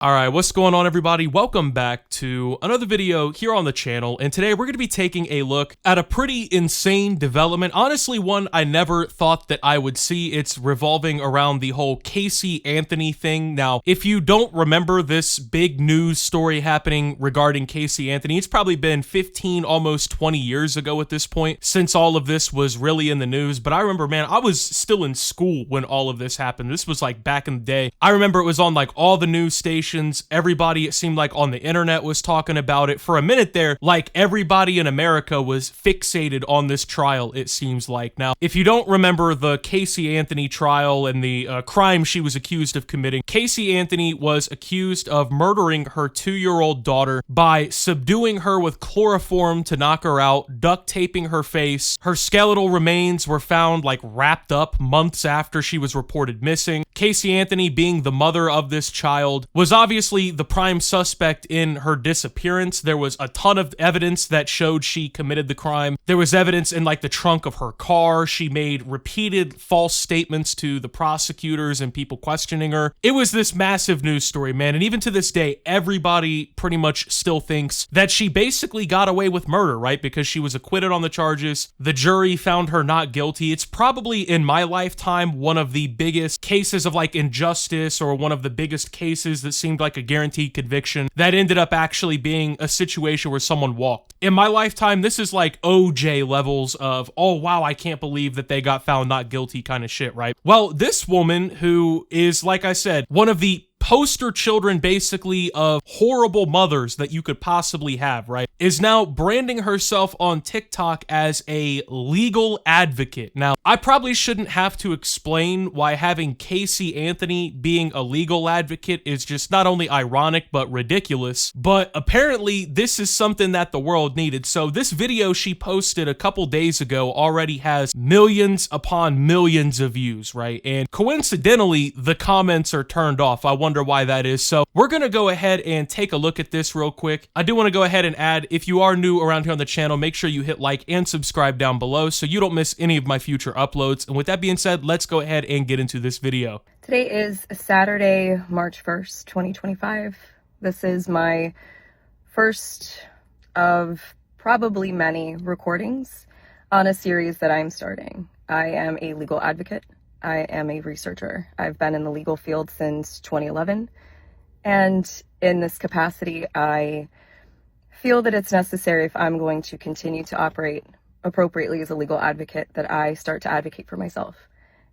Alright, what's going on everybody? Welcome back to another video here on the channel, and today we're going to be taking a look at a pretty insane development, honestly one I never thought that I would see. It's revolving around the whole Casey Anthony thing. Now, if you don't remember this big news story happening regarding Casey Anthony, it's probably been 15, almost 20 years ago at this point since all of this was really in the news, but I remember, man, I was still in school when all of this happened. This was like back in the day. I remember it was on like all the news stations. Everybody, it seemed like on the internet, was talking about it. For a minute there, like everybody in America was fixated on this trial, it seems like. Now, if you don't remember the Casey Anthony trial and the crime she was accused of committing, Casey Anthony was accused of murdering her 2-year-old daughter by subduing her with chloroform to knock her out, duct taping her face. Her skeletal remains were found like wrapped up months after she was reported missing. Casey Anthony, being the mother of this child, was obviously the prime suspect in her disappearance. There was a ton of evidence that showed she committed the crime. There was evidence in like the trunk of her car. She made repeated false statements to the prosecutors and people questioning her. It was this massive news story, man, and even to this day, everybody pretty much still thinks that she basically got away with murder, right? Because she was acquitted on the charges. The jury found her not guilty. It's probably, in my lifetime, one of the biggest cases of like injustice, or one of the biggest cases that seemed like a guaranteed conviction that ended up actually being a situation where someone walked. In my lifetime, this is like OJ levels of, oh wow, I can't believe that they got found not guilty kind of shit, right? Well, this woman, who is, like I said, one of the poster children basically of horrible mothers that you could possibly have, right, is now branding herself on TikTok as a legal advocate. Now, I probably shouldn't have to explain why having Casey Anthony being a legal advocate is just not only ironic but ridiculous, but apparently this is something that the world needed. So this video she posted a couple days ago already has millions upon millions of views, right? And coincidentally, the comments are turned off. I wonder why that is. So we're gonna go ahead and take a look at this real quick. I do want to go ahead and add, if you are new around here on the channel, make sure you hit like and subscribe down below so you don't miss any of my future uploads. And with that being said, let's go ahead and get into this video. Today is Saturday, March 1st, 2025. This is my first of probably many recordings on a series that I'm starting. I am a legal advocate. I am a researcher. I've been in the legal field since 2011, and in this capacity, I feel that it's necessary, if I'm going to continue to operate appropriately as a legal advocate, that I start to advocate for myself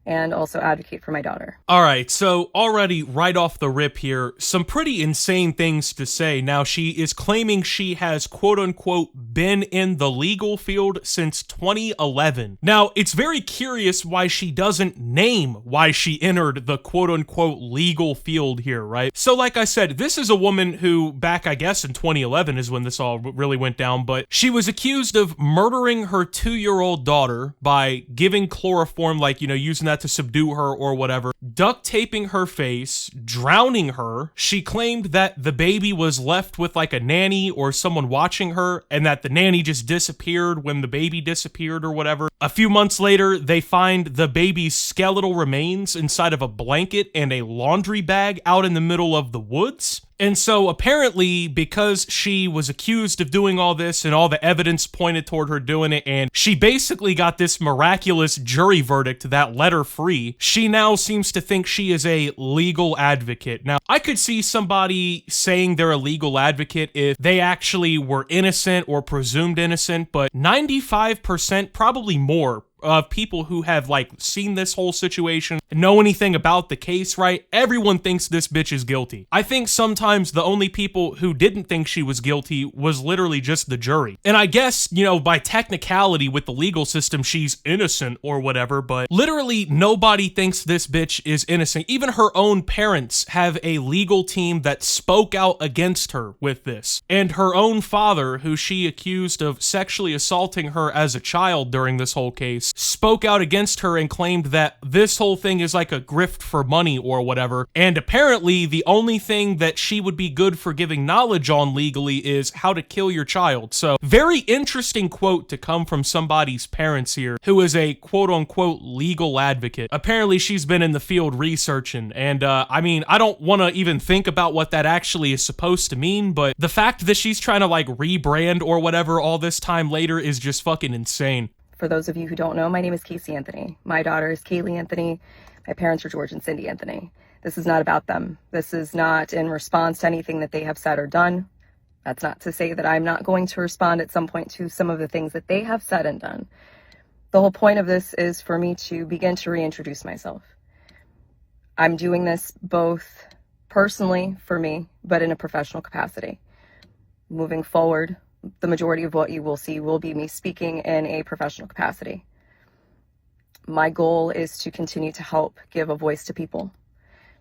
and also advocate for my daughter. All right, so already right off the rip here, some pretty insane things to say. Now, she is claiming she has quote-unquote been in the legal field since 2011. Now, it's very curious why she doesn't name why she entered the quote-unquote legal field here, right? So like I said, this is a woman who, back I guess in 2011 is when this all really went down, but she was accused of murdering her 2-year-old daughter by giving chloroform, like, you know, using that to subdue her or whatever, duct taping her face, drowning her. She claimed that the baby was left with like a nanny or someone watching her, and that the nanny just disappeared when the baby disappeared or whatever. A few months later, they find the baby's skeletal remains inside of a blanket and a laundry bag out in the middle of the woods. And so apparently, because she was accused of doing all this and all the evidence pointed toward her doing it, and she basically got this miraculous jury verdict that let her free, she now seems to think she is a legal advocate. Now, I could see somebody saying they're a legal advocate if they actually were innocent or presumed innocent, but 95%, probably more, of people who have like seen this whole situation, know anything about the case, right? Everyone thinks this bitch is guilty. I think sometimes the only people who didn't think she was guilty was literally just the jury. And I guess, you know, by technicality with the legal system, she's innocent or whatever, but literally nobody thinks this bitch is innocent. Even her own parents have a legal team that spoke out against her with this. And her own father, who she accused of sexually assaulting her as a child during this whole case, case spoke out against her and claimed that this whole thing is like a grift for money or whatever. And apparently the only thing that she would be good for giving knowledge on legally is how to kill your child. So very interesting quote to come from somebody's parents here, who is a quote unquote legal advocate. Apparently she's been in the field researching, and I mean, I don't want to even think about what that actually is supposed to mean, but the fact that she's trying to like rebrand or whatever all this time later is just fucking insane. For those of you who don't know, my name is Casey Anthony. My daughter is Kaylee Anthony. My parents are George and Cindy Anthony. This is not about them. This is not in response to anything that they have said or done. That's not to say that I'm not going to respond at some point to some of the things that they have said and done. The whole point of this is for me to begin to reintroduce myself. I'm doing this both personally for me, but in a professional capacity. Moving forward, the majority of what you will see will be me speaking in a professional capacity. My goal is to continue to help give a voice to people,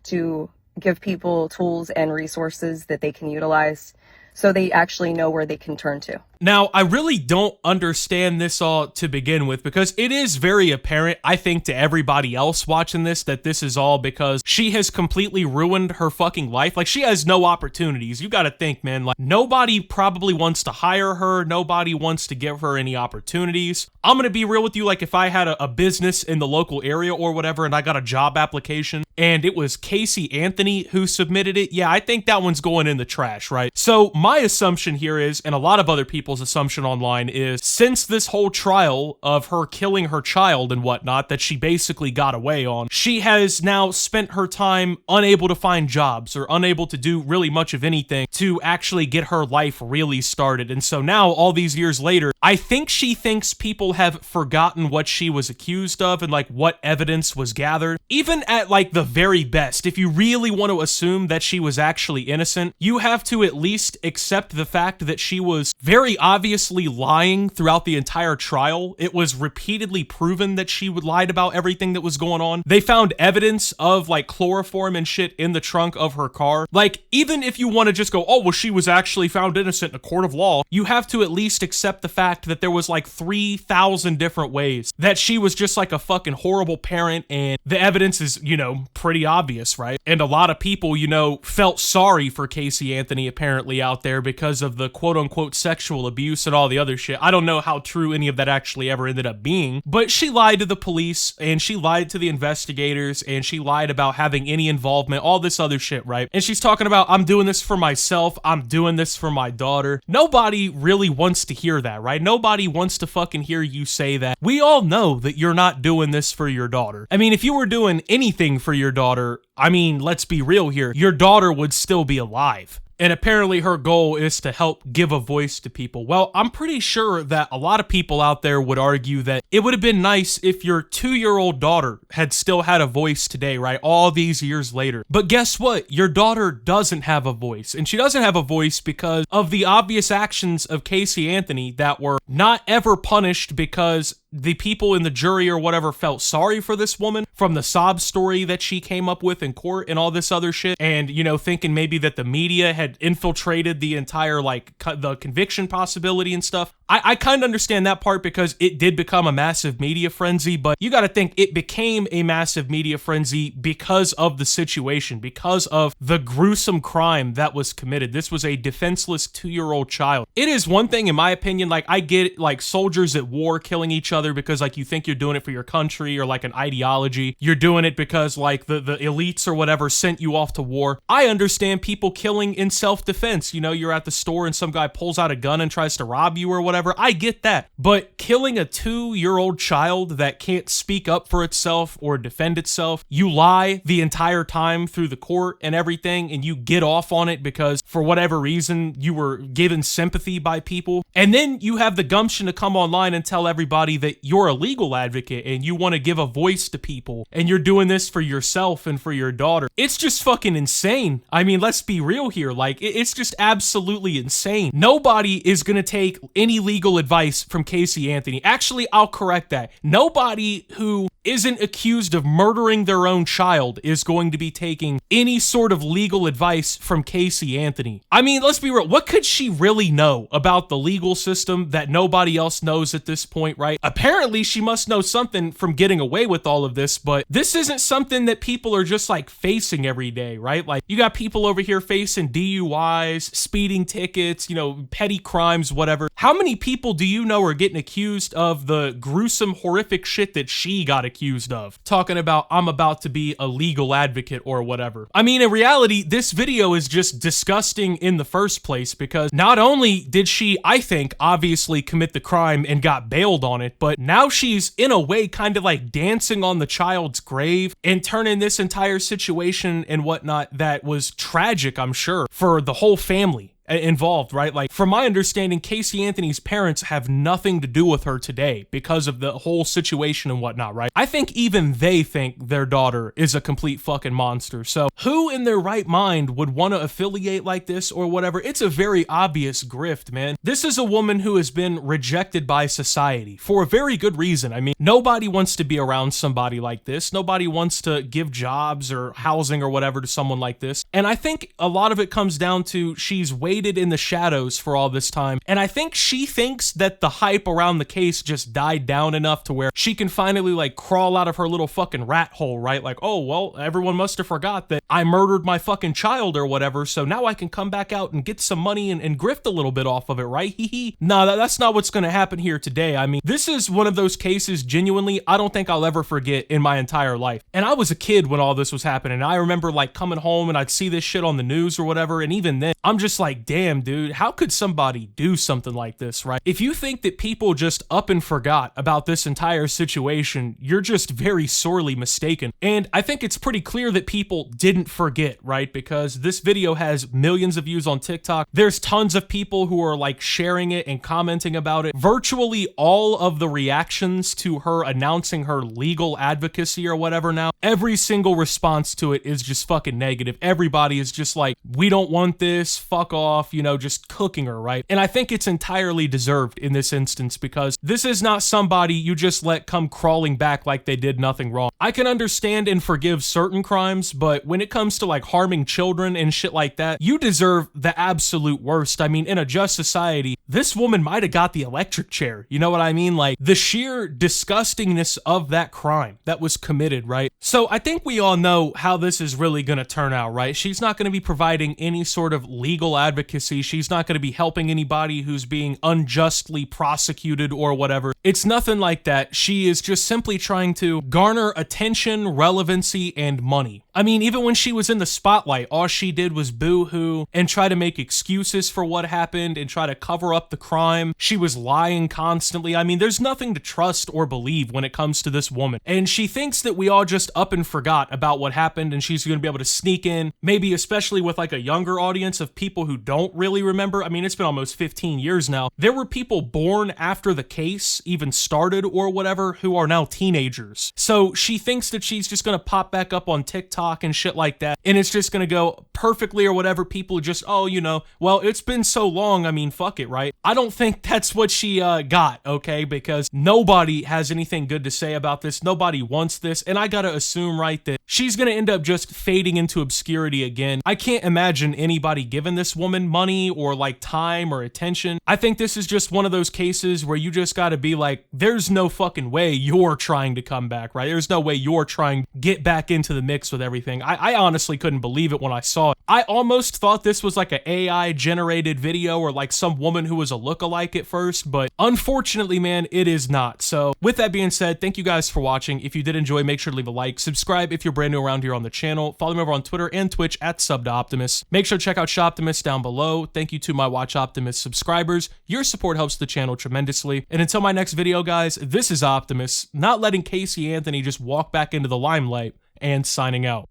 to give people tools and resources that they can utilize so they actually know where they can turn to. Now, I really don't understand this all to begin with, because it is very apparent, I think, to everybody else watching this that this is all because she has completely ruined her fucking life. Like, she has no opportunities. You gotta think, man, like, nobody probably wants to hire her. Nobody wants to give her any opportunities. I'm gonna be real with you, like, if I had a business in the local area or whatever and I got a job application and it was Casey Anthony who submitted it, yeah, I think that one's going in the trash, right? So my assumption here is, and a lot of other people's assumption online is, since this whole trial of her killing her child and whatnot that she basically got away on, she has now spent her time unable to find jobs or unable to do really much of anything to actually get her life really started. And so now, all these years later, I think she thinks people have forgotten what she was accused of and like what evidence was gathered. Even at like the very best, if you really want to assume that she was actually innocent, you have to at least accept the fact that she was very obviously lying throughout the entire trial. It was repeatedly proven that she lied about everything that was going on. They found evidence of like chloroform and shit in the trunk of her car. Like, even if you want to just go, oh, well, she was actually found innocent in a court of law, you have to at least accept the fact that there was like 3,000 different ways that she was just like a fucking horrible parent, and the evidence is, you know, pretty obvious, right? And a lot of people, you know, felt sorry for Casey Anthony apparently out there because of the quote-unquote sexual abuse and all the other shit. I don't know how true any of that actually ever ended up being, but she lied to the police and she lied to the investigators and she lied about having any involvement, all this other shit, right? And she's talking about, I'm doing this for myself, I'm doing this for my daughter. Nobody really wants to hear that, right? Nobody wants to fucking hear you say that. We all know that you're not doing this for your daughter. I mean, if you were doing anything for your daughter, I mean, let's be real here, your daughter would still be alive. And apparently her goal is to help give a voice to people. Well, I'm pretty sure that a lot of people out there would argue that it would have been nice if your 2-year-old daughter had still had a voice today, right? All these years later. But guess what? Your daughter doesn't have a voice. And she doesn't have a voice because of the obvious actions of Casey Anthony that were not ever punished because the people in the jury or whatever felt sorry for this woman from the sob story that she came up with in court and all this other shit. And, you know, thinking maybe that the media had infiltrated the entire, like, the conviction possibility and stuff. I kind of understand that part because it did become a massive media frenzy, but you got to think it became a massive media frenzy because of the situation, because of the gruesome crime that was committed. This was a defenseless 2-year-old child. It is one thing, in my opinion, like, I get, like, soldiers at war killing each other because, like, you think you're doing it for your country or, like, an ideology. You're doing it because, like, the elites or whatever sent you off to war. I understand people killing in self-defense. You know, you're at the store and some guy pulls out a gun and tries to rob you or whatever. I get that. But killing a 2-year-old child that can't speak up for itself or defend itself, you lie the entire time through the court and everything, and you get off on it because for whatever reason you were given sympathy by people. And then you have the gumption to come online and tell everybody that you're a legal advocate and you want to give a voice to people and you're doing this for yourself and for your daughter. It's just fucking insane. I mean, let's be real here. Like, it's just absolutely insane. Nobody is going to take any legal advice from Casey Anthony. Actually, I'll correct that. Nobody who isn't accused of murdering their own child is going to be taking any sort of legal advice from Casey Anthony. I mean, let's be real. What could she really know about the legal system that nobody else knows at this point, right? Apparently, she must know something from getting away with all of this, but this isn't something that people are just like facing every day, right? Like, you got people over here facing DUIs, speeding tickets, you know, petty crimes, whatever. How many people do you know are getting accused of the gruesome, horrific shit that she got accused of? Talking about, I'm about to be a legal advocate or whatever. I mean, in reality, this video is just disgusting in the first place because not only did she, I think, obviously commit the crime and got bailed on it, but now she's in a way kind of like dancing on the child's grave and turning this entire situation and whatnot that was tragic, I'm sure, for the whole family involved, right? Like, from my understanding, Casey Anthony's parents have nothing to do with her today because of the whole situation and whatnot, right? I think even they think their daughter is a complete fucking monster. So who in their right mind would want to affiliate like this or whatever? It's a very obvious grift, man. This is a woman who has been rejected by society for a very good reason. I mean, nobody wants to be around somebody like this. Nobody wants to give jobs or housing or whatever to someone like this. And I think a lot of it comes down to she's waited in the shadows for all this time. And I think she thinks that the hype around the case just died down enough to where she can finally like crawl out of her little fucking rat hole, right? Like, oh, well, everyone must have forgot that I murdered my fucking child or whatever. So now I can come back out and get some money and grift a little bit off of it, right? Hee hee. No, that's not what's going to happen here today. I mean, this is one of those cases, genuinely, I don't think I'll ever forget in my entire life. And I was a kid when all this was happening. I remember like coming home and I'd see this shit on the news or whatever. And even then, I'm just like, damn, dude, how could somebody do something like this, right? If you think that people just up and forgot about this entire situation, you're just very sorely mistaken. And I think it's pretty clear that people didn't forget, right? Because this video has millions of views on TikTok. There's tons of people who are like sharing it and commenting about it. Virtually all of the reactions to her announcing her legal advocacy or whatever now, every single response to it is just fucking negative. Everybody is just like, we don't want this, fuck off, you know, just cooking her, right? And I think it's entirely deserved in this instance because this is not somebody you just let come crawling back like they did nothing wrong. I can understand and forgive certain crimes, but when it comes to like harming children and shit like that, you deserve the absolute worst. I mean, in a just society, this woman might have got the electric chair. You know what I mean? Like, the sheer disgustingness of that crime that was committed, right? So I think we all know how this is really going to turn out, right? She's not going to be providing any sort of legal advocacy. She's not going to be helping anybody who's being unjustly prosecuted or whatever. It's nothing like that. She is just simply trying to garner attention, relevancy, and money. I mean, even when she was in the spotlight, all she did was boo-hoo and try to make excuses for what happened and try to cover up the crime. She was lying constantly. I mean, there's nothing to trust or believe when it comes to this woman. And she thinks that we all just up and forgot about what happened and she's going to be able to sneak in, maybe especially with like a younger audience of people who don't really remember. I mean, it's been almost 15 years now. There were people born after the case even started or whatever who are now teenagers. So she thinks that she's just going to pop back up on TikTok and shit like that, and it's just gonna go perfectly or whatever. People just, oh, you know, well, it's been so long, I mean, fuck it, right? I don't think that's what she got, okay? Because nobody has anything good to say about this. Nobody wants this, and I gotta assume, right, that she's gonna end up just fading into obscurity again. I can't imagine anybody giving this woman money or like time or attention. I think this is just one of those cases where you just gotta be like, there's no fucking way you're trying to come back, right? There's no way you're trying to get back into the mix with everything. I honestly couldn't believe it when I saw it. I almost thought this was like an AI generated video or like some woman who was a lookalike at first, but unfortunately, man, it is not. So with that being said, thank you guys for watching. If you did enjoy, make sure to leave a like, subscribe if you're brand new around here on the channel, follow me over on Twitter and Twitch at @SubToOptimus. Make sure to check out Shoptimus down below. Thank you to my Watch Optimus subscribers. Your support helps the channel tremendously. And until my next video, guys, this is Optimus, not letting Casey Anthony just walk back into the limelight, and signing out.